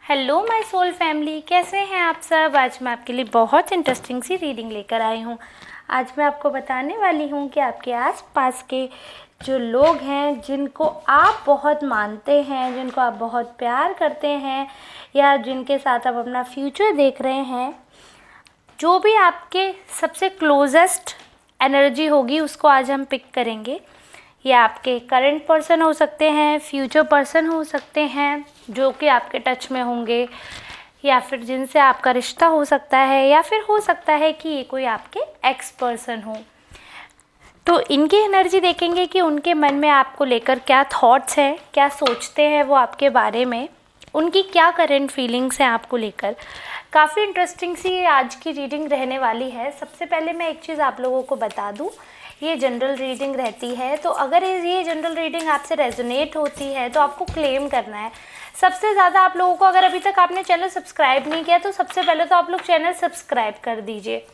Hello my soul family, कैसे हैं आप सब। आज मैं आपके लिए बहुत इंटरेस्टिंग सी रीडिंग लेकर आई हूँ। आज मैं आपको बताने वाली हूँ कि आपके आसपास के जो लोग हैं, जिनको आप बहुत मानते हैं, जिनको आप बहुत प्यार करते हैं या जिनके साथ आप अपना फ्यूचर देख रहे हैं, जो भी आपके सबसे क्लोजेस्ट एनर्जी होगी उसको आज हम पिक करेंगे। ये आपके करंट पर्सन हो सकते हैं, फ्यूचर पर्सन हो सकते हैं जो कि आपके टच में होंगे, या फिर जिनसे आपका रिश्ता हो सकता है, या फिर हो सकता है कि ये कोई आपके एक्स पर्सन हो। तो इनकी एनर्जी देखेंगे कि उनके मन में आपको लेकर क्या थॉट्स हैं, क्या सोचते हैं वो आपके बारे में, उनकी क्या करंट फीलिंग्स हैं आपको लेकर। काफ़ी इंटरेस्टिंग सी आज की रीडिंग रहने वाली है। सबसे पहले मैं एक चीज़ आप लोगों को बता दूं, ये जनरल रीडिंग रहती है, तो अगर ये जनरल रीडिंग आपसे रेजोनेट होती है तो आपको क्लेम करना है। सबसे ज़्यादा आप लोगों को, अगर अभी तक आपने चैनल सब्सक्राइब नहीं किया तो सबसे पहले तो आप लोग चैनल सब्सक्राइब कर दीजिए।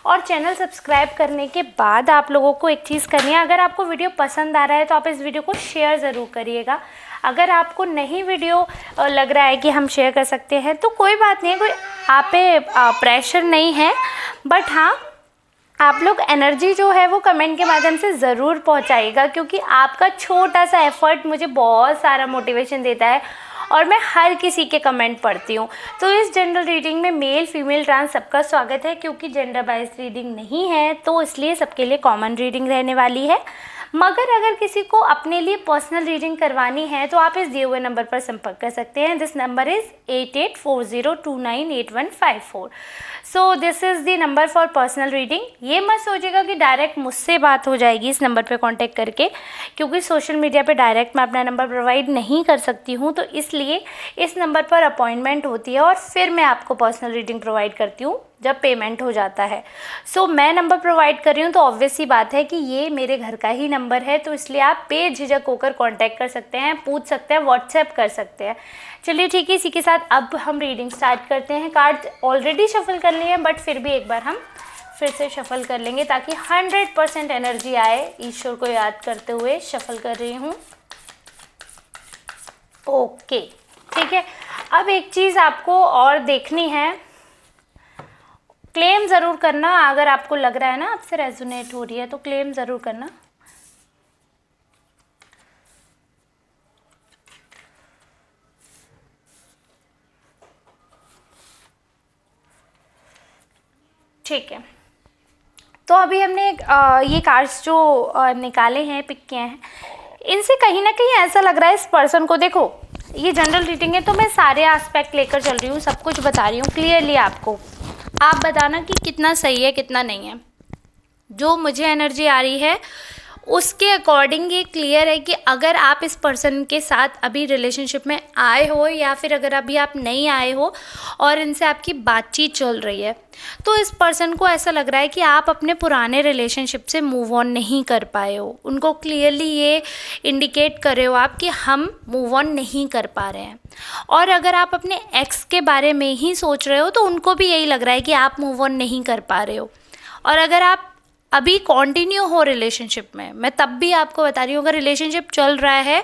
और चैनल सब्सक्राइब करने के बाद आप लोगों को एक चीज़ करनी है, अगर आपको वीडियो पसंद आ रहा है तो आप इस वीडियो को शेयर ज़रूर करिएगा। अगर आपको नहीं वीडियो लग रहा है कि हम शेयर कर सकते हैं तो कोई बात नहीं है, कोई आप पे प्रेशर नहीं है, बट हाँ आप लोग एनर्जी जो है वो कमेंट के माध्यम से ज़रूर पहुंचाइएगा, क्योंकि आपका छोटा सा एफर्ट मुझे बहुत सारा मोटिवेशन देता है और मैं हर किसी के कमेंट पढ़ती हूँ। तो इस जनरल रीडिंग में मेल फीमेल ट्रांस सबका स्वागत है, क्योंकि जेंडर बाइज रीडिंग नहीं है तो इसलिए सबके लिए कॉमन रीडिंग रहने वाली है। मगर अगर किसी को अपने लिए पर्सनल रीडिंग करवानी है तो आप इस दिए हुए नंबर पर संपर्क कर सकते हैं। This number is 8840298154। So this is the number for personal reading. ये मत सोचिएगा कि डायरेक्ट मुझसे बात हो जाएगी इस नंबर पे कांटेक्ट करके, क्योंकि सोशल मीडिया पे डायरेक्ट मैं अपना नंबर प्रोवाइड नहीं कर सकती हूँ, तो इसलिए इस नंबर पर अपॉइंटमेंट होती है और फिर मैं आपको पर्सनल रीडिंग प्रोवाइड करती हूँ जब पेमेंट हो जाता है। सो मैं नंबर प्रोवाइड कर रही हूँ तो ऑब्वियस सी बात है कि ये मेरे घर का ही नंबर है, तो इसलिए आप बेझिझक होकर कांटेक्ट कर सकते हैं, पूछ सकते हैं, व्हाट्सएप कर सकते हैं। चलिए ठीक है, इसी के साथ अब हम रीडिंग स्टार्ट करते हैं। कार्ड ऑलरेडी शफल कर लिए हैं, बट फिर भी एक बार हम फिर से शफल कर लेंगे ताकि 100% एनर्जी आए। ईश्वर को याद करते हुए शफल कर रही हूँ। ओके ठीक है, अब एक चीज़ आपको और देखनी है, क्लेम ज़रूर करना। अगर आपको लग रहा है ना आपसे रेजोनेट हो रही है तो क्लेम ज़रूर करना। ठीक है, तो अभी हमने ये कार्ड्स जो निकाले हैं, पिक किए हैं, इनसे कहीं ना कहीं ऐसा लग रहा है इस पर्सन को, देखो ये जनरल रीडिंग है तो मैं सारे एस्पेक्ट लेकर चल रही हूँ, सब कुछ बता रही हूँ क्लियरली आपको। आप बताना कि कितना सही है कितना नहीं है। जो मुझे एनर्जी आ रही है उसके अकॉर्डिंग ये क्लियर है कि अगर आप इस पर्सन के साथ अभी रिलेशनशिप में आए हो, या फिर अगर अभी आप नहीं आए हो और इनसे आपकी बातचीत चल रही है, तो इस पर्सन को ऐसा लग रहा है कि आप अपने पुराने रिलेशनशिप से मूव ऑन नहीं कर पाए हो। उनको क्लियरली ये इंडिकेट कर रहे हो आप कि हम मूव ऑन नहीं कर पा रहे हैं। और अगर आप अपने एक्स के बारे में ही सोच रहे हो तो उनको भी यही लग रहा है कि आप मूव ऑन नहीं कर पा रहे हो। और अगर आप अभी कंटिन्यू हो रिलेशनशिप में, मैं तब भी आपको बता रही हूँ, अगर रिलेशनशिप चल रहा है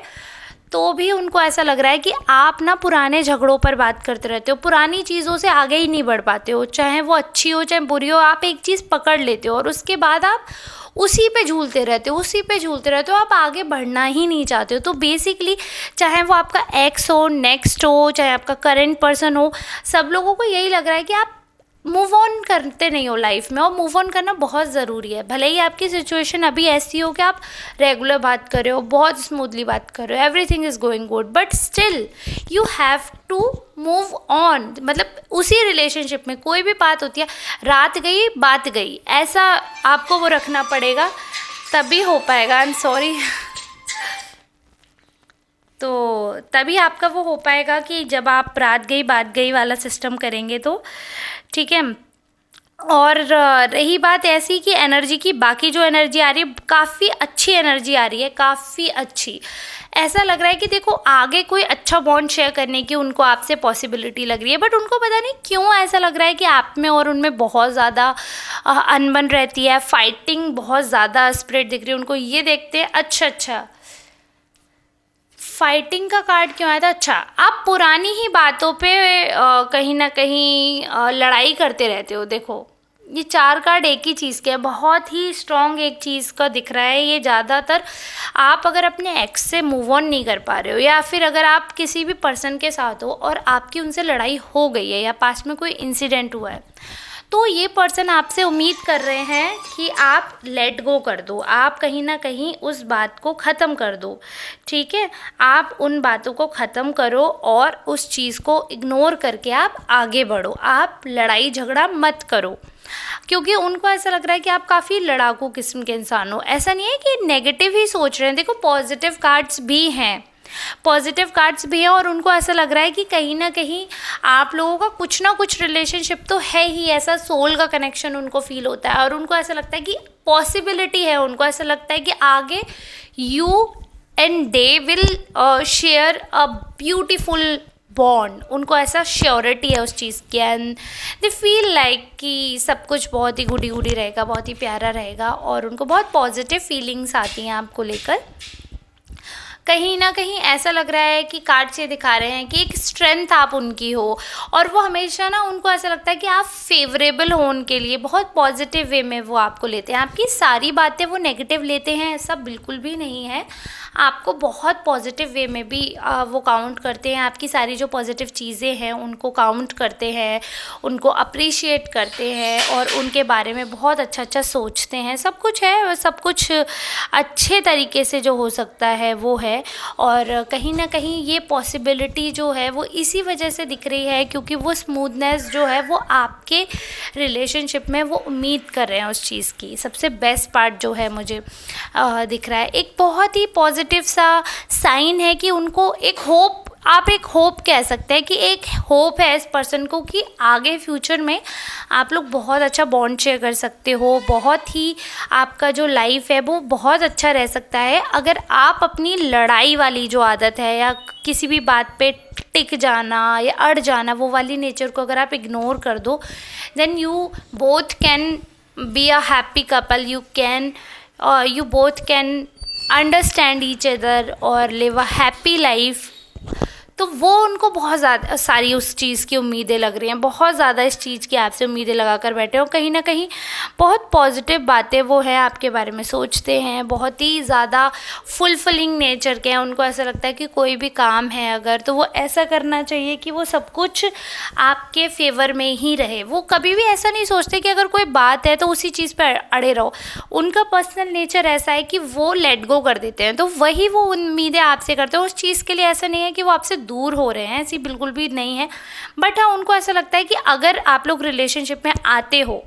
तो भी उनको ऐसा लग रहा है कि आप ना पुराने झगड़ों पर बात करते रहते हो, पुरानी चीज़ों से आगे ही नहीं बढ़ पाते हो, चाहे वो अच्छी हो चाहे बुरी हो। आप एक चीज़ पकड़ लेते हो और उसके बाद आप उसी पे झूलते रहते हो, उसी पे झूलते रहते हो, आप आगे बढ़ना ही नहीं चाहते हो। तो बेसिकली चाहे वो आपका एक्स हो, नेक्स्ट हो, चाहे आपका करंट पर्सन हो, सब लोगों को यही लग रहा है कि आप मूव ऑन करते नहीं हो लाइफ में, और मूव ऑन करना बहुत ज़रूरी है। भले ही आपकी सिचुएशन अभी ऐसी हो कि आप रेगुलर बात कर रहे हो, बहुत स्मूथली बात कर रहे हो, everything is going good, but still you have to move on. मतलब उसी रिलेशनशिप में कोई भी बात होती है, रात गई बात गई, ऐसा आपको वो रखना पड़ेगा, तभी हो पाएगा। आई एम सॉरी तो तभी आपका वो हो पाएगा कि जब आप रात गई बात गई वाला सिस्टम करेंगे तो ठीक है। और रही बात ऐसी कि एनर्जी की, बाकी जो एनर्जी आ रही है काफ़ी अच्छी एनर्जी आ रही है, काफ़ी अच्छी। ऐसा लग रहा है कि देखो आगे कोई अच्छा बॉन्ड शेयर करने की उनको आपसे पॉसिबिलिटी लग रही है, बट उनको पता नहीं क्यों ऐसा लग रहा है कि आप में और उनमें बहुत ज़्यादा अनबन रहती है, फाइटिंग बहुत ज़्यादा स्प्रिट दिख रही है उनको। ये देखते हैं, अच्छा फाइटिंग का कार्ड क्यों आया था? अच्छा, आप पुरानी ही बातों पे कहीं ना कहीं लड़ाई करते रहते हो। देखो, ये 4 कार्ड एक ही चीज़ के है, बहुत ही स्ट्रॉन्ग एक चीज़ का दिख रहा है। ये ज़्यादातर आप अगर अपने एक्स से मूव ऑन नहीं कर पा रहे हो, या फिर अगर आप किसी भी पर्सन के साथ हो और आपकी उनसे लड़ाई हो गई है या पास्ट में कोई इंसिडेंट हुआ है, तो ये पर्सन आपसे उम्मीद कर रहे हैं कि आप लेट गो कर दो, आप कहीं ना कहीं उस बात को ख़त्म कर दो। ठीक है, आप उन बातों को ख़त्म करो और उस चीज़ को इग्नोर करके आप आगे बढ़ो, आप लड़ाई झगड़ा मत करो, क्योंकि उनको ऐसा लग रहा है कि आप काफ़ी लड़ाकू किस्म के इंसान हो। ऐसा नहीं है कि नेगेटिव ही सोच रहे हैं, देखो पॉजिटिव कार्ड्स भी हैं, पॉजिटिव कार्ड्स भी हैं, और उनको ऐसा लग रहा है कि कहीं ना कहीं आप लोगों का कुछ ना कुछ रिलेशनशिप तो है ही, ऐसा सोल का कनेक्शन उनको फील होता है, और उनको ऐसा लगता है कि पॉसिबिलिटी है, उनको ऐसा लगता है कि आगे you and they will share a beautiful bond. उनको ऐसा श्योरिटी है उस चीज़ की, एंड दे फील लाइक कि सब कुछ बहुत ही गुडी गुडी रहेगा, बहुत ही प्यारा रहेगा, और उनको बहुत पॉजिटिव फीलिंग्स आती हैं आपको लेकर। कहीं ना कहीं ऐसा लग रहा है कि कार्ड से दिखा रहे हैं कि एक स्ट्रेंथ आप उनकी हो, और वो हमेशा ना, उनको ऐसा लगता है कि आप फेवरेबल हो उनके लिए, बहुत पॉजिटिव वे में वो आपको लेते हैं। आपकी सारी बातें वो नेगेटिव लेते हैं ऐसा बिल्कुल भी नहीं है, आपको बहुत पॉजिटिव वे में भी वो काउंट करते हैं। आपकी सारी जो पॉजिटिव चीज़ें हैं उनको काउंट करते हैं, उनको अप्रिशिएट करते हैं, और उनके बारे में बहुत अच्छा अच्छा सोचते हैं। सब कुछ है, सब कुछ अच्छे तरीके से जो हो सकता है वो है, और कहीं ना कहीं ये पॉसिबिलिटी जो है वो इसी वजह से दिख रही है क्योंकि वो स्मूथनेस जो है वो आपके रिलेशनशिप में वो उम्मीद कर रहे हैं उस चीज़ की। सबसे बेस्ट पार्ट जो है मुझे दिख रहा है, एक बहुत ही पॉजिटिव सा साइन है कि उनको एक होप, आप एक होप कह सकते हैं कि एक होप है इस पर्सन को कि आगे फ्यूचर में आप लोग बहुत अच्छा बॉन्ड शेयर कर सकते हो, बहुत ही आपका जो लाइफ है वो बहुत अच्छा रह सकता है अगर आप अपनी लड़ाई वाली जो आदत है या किसी भी बात पे टिक जाना या अड़ जाना, वो वाली नेचर को अगर आप इग्नोर कर दो, then you both can be a happy couple, you both can understand each other और live a happy life। तो वो उनको बहुत ज़्यादा सारी उस चीज़ की उम्मीदें लग रही हैं, बहुत ज़्यादा इस चीज़ की आपसे उम्मीदें लगा कर बैठे हो। कहीं ना कहीं बहुत पॉजिटिव बातें वो है आपके बारे में सोचते हैं, बहुत ही ज़्यादा फुलफिलिंग नेचर के हैं। उनको ऐसा लगता है कि कोई भी काम है अगर, तो वो ऐसा करना चाहिए कि वो सब कुछ आपके फेवर में ही रहे। वो कभी भी ऐसा नहीं सोचते कि अगर कोई बात है तो उसी चीज़ पर अड़े रहो। उनका पर्सनल नेचर ऐसा है कि वो लेट गो कर देते हैं, तो वही वो उम्मीदें आपसे करते हैं उस चीज़ के लिए। ऐसा नहीं है कि वो आपसे दूर हो रहे हैं, ऐसी बिल्कुल भी नहीं है, बट हाँ उनको ऐसा लगता है कि अगर आप लोग रिलेशनशिप में आते हो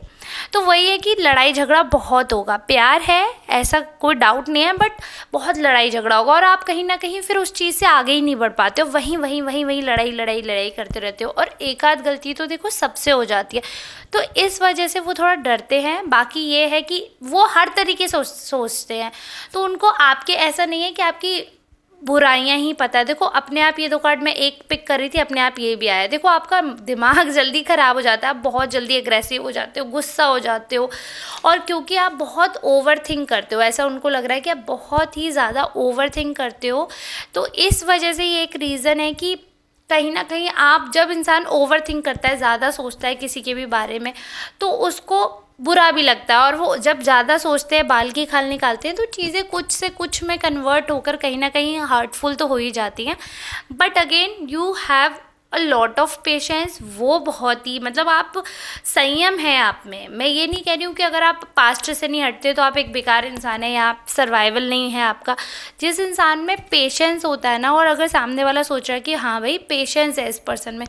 तो वही है कि लड़ाई झगड़ा बहुत होगा। प्यार है ऐसा कोई डाउट नहीं है, बट बहुत लड़ाई झगड़ा होगा और आप कहीं ना कहीं फिर उस चीज़ से आगे ही नहीं बढ़ पाते हो, वहीं वहीं वहीं वहीं लड़ाई लड़ाई लड़ाई करते रहते हो, और एक आध गलती तो देखो सबसे हो जाती है। तो इस वजह से वो थोड़ा डरते हैं। बाकी ये है कि वो हर तरीके से सोचते हैं, तो उनको आपके ऐसा नहीं है कि आपकी बुराइयां ही पता है। देखो अपने आप ये 2 कार्ड मैं एक पिक कर रही थी, अपने आप ये भी आया। देखो आपका दिमाग जल्दी ख़राब हो जाता है, आप बहुत जल्दी एग्रेसिव हो जाते हो, गुस्सा हो जाते हो, और क्योंकि आप बहुत ओवर थिंक करते हो, ऐसा उनको लग रहा है कि आप बहुत ही ज़्यादा ओवर थिंक करते हो। तो इस वजह से ये एक रीज़न है कि कहीं ना कहीं आप, जब इंसान ओवर थिंक करता है, ज़्यादा सोचता है किसी के भी बारे में, तो उसको बुरा भी लगता है, और वो जब ज़्यादा सोचते हैं, बाल की खाल निकालते हैं, तो चीज़ें कुछ से कुछ में कन्वर्ट होकर कहीं ना कहीं हर्टफुल तो हो ही जाती हैं। But again you have a lot of patience. वो बहुत ही, मतलब आप संयम है आप में। मैं ये नहीं कह रही हूँ कि अगर आप पास्ट से नहीं हटते तो आप एक बेकार इंसान है या आप सर्वाइवल नहीं है आपका। जिस इंसान में पेशेंस होता है ना, और अगर सामने वाला सोच रहा है कि हाँ भाई पेशेंस है इस पर्सन में,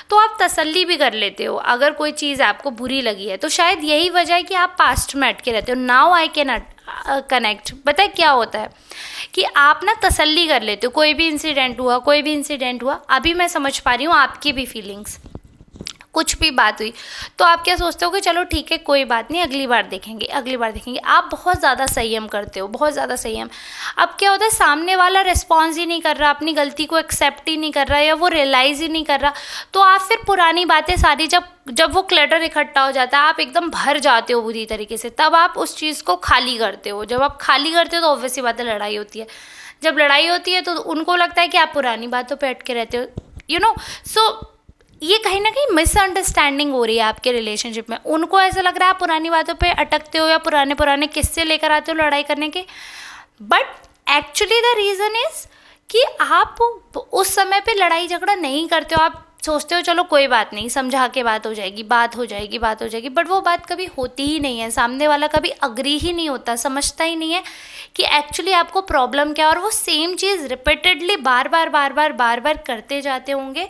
तो आप तसल्ली भी कर लेते हो। अगर कोई चीज़ आपको बुरी लगी है तो शायद यही वजह है कि आप पास्ट में अटके रहते हो। Now I can connect. पता है क्या होता है कि आप ना तसल्ली कर लेते हो, कोई भी इंसिडेंट हुआ, अभी मैं समझ पा रही हूँ आपकी भी फीलिंग्स। कुछ भी बात हुई तो आप क्या सोचते हो कि चलो ठीक है कोई बात नहीं, अगली बार देखेंगे। आप बहुत ज़्यादा संयम करते हो, बहुत ज़्यादा संयम। अब क्या होता है, सामने वाला रिस्पॉन्स ही नहीं कर रहा, अपनी गलती को एक्सेप्ट ही नहीं कर रहा, या वो रियलाइज़ ही नहीं कर रहा, तो आप फिर पुरानी बातें सारी, जब वो क्लटर इकट्ठा हो जाता है, आप एकदम भर जाते हो बुरी तरीके से, तब आप उस चीज़ को खाली करते हो। जब आप खाली करते हो तो ऑब्वियसली बात है लड़ाई होती है। जब लड़ाई होती है तो उनको लगता है कि आप पुरानी बातों पे अटके रहते हो, यू नो। सो ये कहीं ना कहीं मिसअंडरस्टैंडिंग हो रही है आपके रिलेशनशिप में। उनको ऐसा लग रहा है आप पुरानी बातों पे अटकते हो या पुराने पुराने किस्से लेकर आते हो लड़ाई करने के, but actually the reason is कि आप उस समय पे लड़ाई झगड़ा नहीं करते हो। आप सोचते हो चलो कोई बात नहीं, समझा के बात हो जाएगी, बात हो जाएगी, बट वो बात कभी होती ही नहीं है। सामने वाला कभी अग्री ही नहीं होता, समझता ही नहीं है कि एक्चुअली आपको प्रॉब्लम क्या है। और वो सेम चीज़ रिपीटेडली बार बार करते जाते होंगे,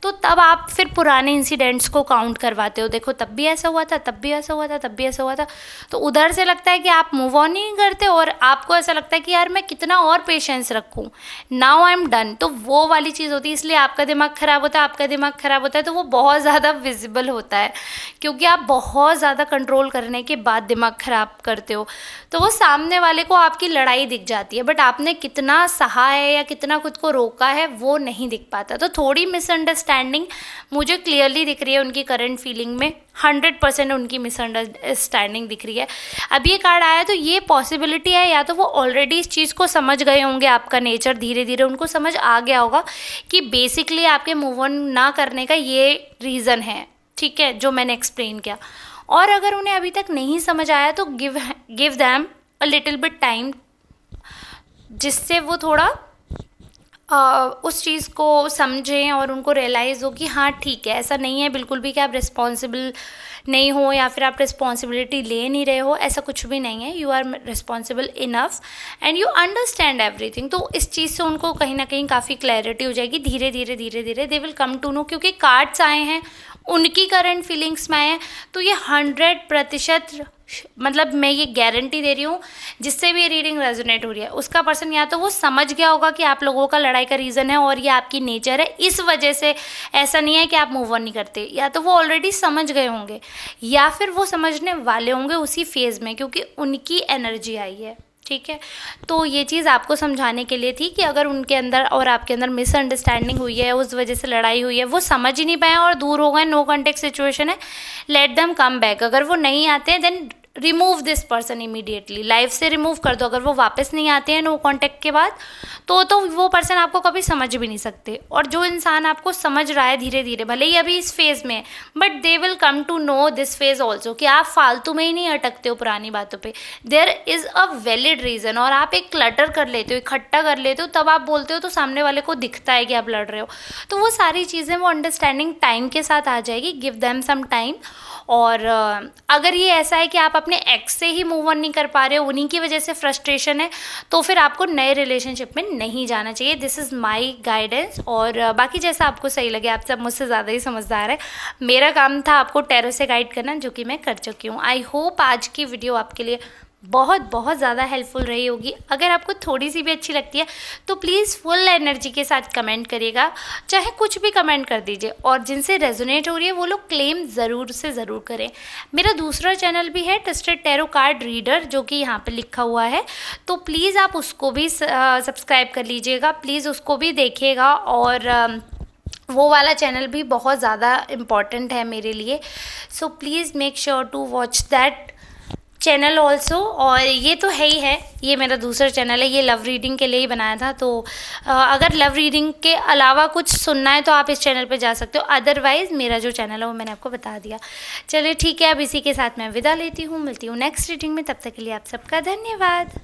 तो तब आप फिर पुराने इंसिडेंट्स को काउंट करवाते हो, देखो तब भी ऐसा हुआ था, तब भी ऐसा हुआ था, तब भी ऐसा हुआ था। तो उधर से लगता है कि आप मूव ऑन ही नहीं करते और आपको ऐसा लगता है कि यार मैं कितना और पेशेंस रखूं, नाउ आई एम डन। तो वो वाली चीज़ होती है, इसलिए आपका दिमाग ख़राब होता है। आपका दिमाग ख़राब होता है तो वो बहुत ज़्यादा विजिबल होता है, क्योंकि आप बहुत ज़्यादा कंट्रोल करने के बाद दिमाग ख़राब करते हो। तो वो सामने वाले को आपकी लड़ाई दिख जाती है, बट आपने कितना सहा है या कितना खुद को रोका है वो नहीं दिख पाता। तो थोड़ी मिसअंडरस्टैंडिंग मुझे क्लियरली दिख रही है उनकी करंट फीलिंग में, 100% उनकी मिसअंडरस्टैंडिंग दिख रही है। अब ये कार्ड आया तो ये पॉसिबिलिटी है या तो वो ऑलरेडी इस चीज़ को समझ गए होंगे, आपका नेचर धीरे धीरे उनको समझ आ गया होगा कि बेसिकली आपके मूव ऑन ना करने का ये रीज़न है, ठीक है, जो मैंने एक्सप्लेन किया। और अगर उन्हें अभी तक नहीं समझ आया तो give them a little bit time, जिससे वो थोड़ा उस चीज़ को समझें और उनको रियलाइज़ हो कि हाँ ठीक है, ऐसा नहीं है बिल्कुल भी कि आप रिस्पॉन्सिबल नहीं हो या फिर आप रिस्पॉन्सिबिलिटी ले नहीं रहे हो, ऐसा कुछ भी नहीं है। You are responsible enough and you understand everything. तो इस चीज़ से उनको कहीं ना कहीं काफ़ी क्लैरिटी हो जाएगी, धीरे धीरे they will come to know, क्योंकि कार्ड्स आए हैं उनकी करंट फीलिंग्स में आए हैं। तो ये 100% मतलब मैं ये गारंटी दे रही हूँ, जिससे भी ये रीडिंग रेजोनेट हो रही है उसका पर्सन या तो वो समझ गया होगा कि आप लोगों का लड़ाई का रीज़न है और ये आपकी नेचर है, इस वजह से ऐसा नहीं है कि आप मूव ऑन नहीं करते, या तो वो ऑलरेडी समझ गए होंगे या फिर वो समझने वाले होंगे उसी फेज़ में, क्योंकि उनकी एनर्जी आई है, ठीक है। तो ये चीज़ आपको समझाने के लिए थी कि अगर उनके अंदर और आपके अंदर मिसअंडरस्टैंडिंग हुई है, उस वजह से लड़ाई हुई है, वो समझ ही नहीं पाए और दूर हो गए, नो कॉन्टेक्ट सिचुएशन है, लेट देम कम बैक। अगर वो नहीं आते हैं then remove this person immediately, life से रिमूव कर दो। अगर वो वापस नहीं आते हैं नो कॉन्टेक्ट के बाद तो वो पर्सन आपको कभी समझ भी नहीं सकते। और जो इंसान आपको समझ रहा है धीरे धीरे, भले ही अभी इस फेज़ में, but they will come to know this phase also कि आप फालतू में ही नहीं अटकते हो पुरानी बातों पे, there is a valid reason. और आप एक क्लटर कर लेते हो, इकट्ठा कर लेते हो, तब आप बोलते हो तो सामने वाले को दिखता है कि आप लड़ रहे हो। तो वो सारी चीज़ें वो अंडरस्टैंडिंग टाइम के साथ आ जाएगी, गिव देम सम टाइम। और अगर ये ऐसा है कि आप अपने एक्स से ही मूव ऑन नहीं कर पा रहे हो, उन्हीं की वजह से फ्रस्ट्रेशन है, तो फिर आपको नए रिलेशनशिप में नहीं जाना चाहिए। This is my guidance. और बाकी जैसा आपको सही लगे, आप सब मुझसे ज़्यादा ही समझदार है। मेरा काम था आपको टैरो से गाइड करना, जो कि मैं कर चुकी हूँ। आई होप आज की वीडियो आपके लिए बहुत ज़्यादा हेल्पफुल रही होगी। अगर आपको थोड़ी सी भी अच्छी लगती है तो प्लीज़ फुल एनर्जी के साथ कमेंट करिएगा, चाहे कुछ भी कमेंट कर दीजिए। और जिनसे रेजोनेट हो रही है वो लोग क्लेम ज़रूर से ज़रूर करें। मेरा दूसरा चैनल भी है, ट्रस्टेड टैरो कार्ड रीडर, जो कि यहाँ पे लिखा हुआ है, तो प्लीज़ आप उसको भी सब्सक्राइब कर लीजिएगा, प्लीज़ उसको भी देखिएगा। और वो वाला चैनल भी बहुत ज़्यादा इम्पॉर्टेंट है मेरे लिए, so please make sure to watch that channel also. और ये तो है ही है, ये मेरा दूसरा चैनल है, ये लव रीडिंग के लिए ही बनाया था। तो अगर लव रीडिंग के अलावा कुछ सुनना है तो आप इस चैनल पे जा सकते हो, अदरवाइज़ मेरा जो चैनल है वो मैंने आपको बता दिया। चलिए ठीक है, अब इसी के साथ मैं विदा लेती हूँ, मिलती हूँ नेक्स्ट रीडिंग में। तब तक के लिए आप सबका धन्यवाद।